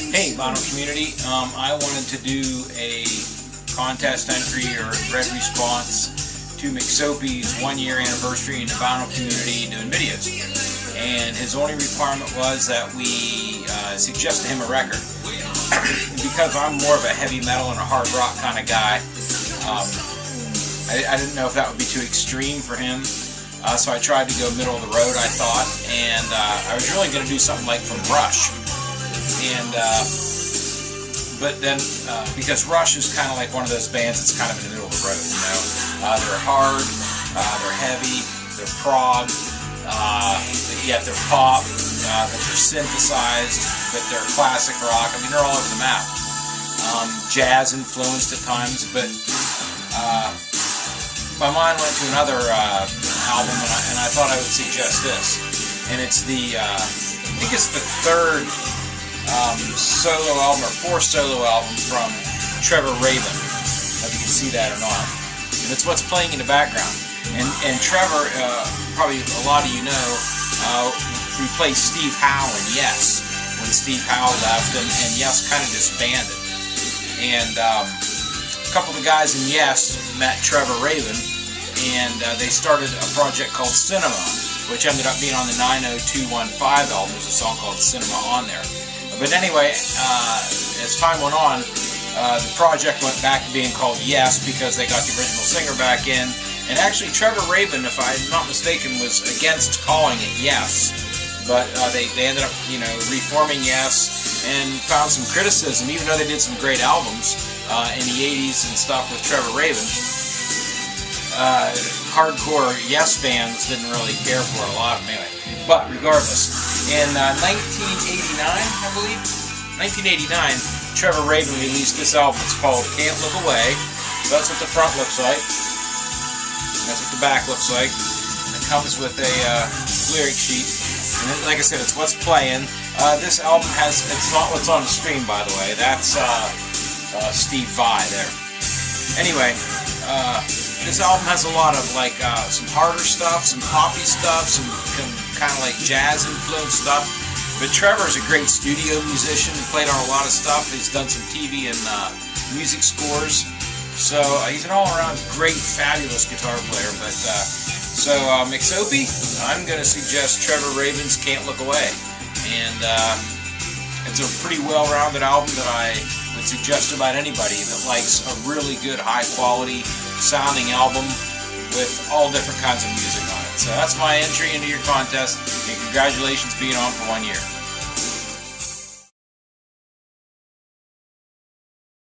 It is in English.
Hey, vinyl community, I wanted to do a contest entry or thread response to McSoappy's 1-year anniversary in the vinyl community doing videos. And his only requirement was that we suggest to him a record. Because I'm more of a heavy metal and a hard rock kind of guy, I didn't know if that would be too extreme for him. So I tried to go middle of the road, I thought, and I was really going to do something like from Rush. And but then because Rush is kind of like one of those bands that's kind of in the middle of the road, you know. They're hard, they're heavy, they're prog, yet they're pop, but they're synthesized, but they're classic rock. I mean, they're all over the map. Jazz influenced at times, but my mind went to another album, and I thought I would suggest this. And it's the, I think it's the third solo album, or fourth solo album from Trevor Rabin. I don't know if you can see that or not. And it's what's playing in the background. And Trevor, probably a lot of you know, replaced Steve Howe in Yes when Steve Howe left, and Yes kind of disbanded. And a couple of the guys in Yes met Trevor Rabin, and they started a project called Cinema, which ended up being on the 90215 album. There's a song called Cinema on there. But anyway, as time went on, the project went back to being called Yes because they got the original singer back in. And actually, Trevor Rabin, if I'm not mistaken, was against calling it Yes. But they ended up, you know, reforming Yes and found some criticism, even though they did some great albums in the 80s and stuff with Trevor Rabin. Hardcore Yes fans didn't really care for it, a lot of them anyway. But regardless, in 1989, I believe, 1989, Trevor Rabin released this album. It's called Can't Look Away. So that's what the front looks like. That's what the back looks like. It comes with a lyric sheet. And then, like I said, it's what's playing. This album has, it's not what's on the screen, by the way. That's Steve Vai there. Anyway, this album has a lot of like some harder stuff, some poppy stuff, some kind of like jazz influenced stuff. But Trevor's a great studio musician. He played on a lot of stuff. He's done some TV and music scores. So he's an all-around great, fabulous guitar player. But so McSoappy, I'm going to suggest Trevor Rabin's "Can't Look Away," and it's a pretty well-rounded album that I would suggest about anybody that likes a really good, high-quality sounding album with all different kinds of music on it. So that's my entry into your contest, and congratulations being on for 1 year.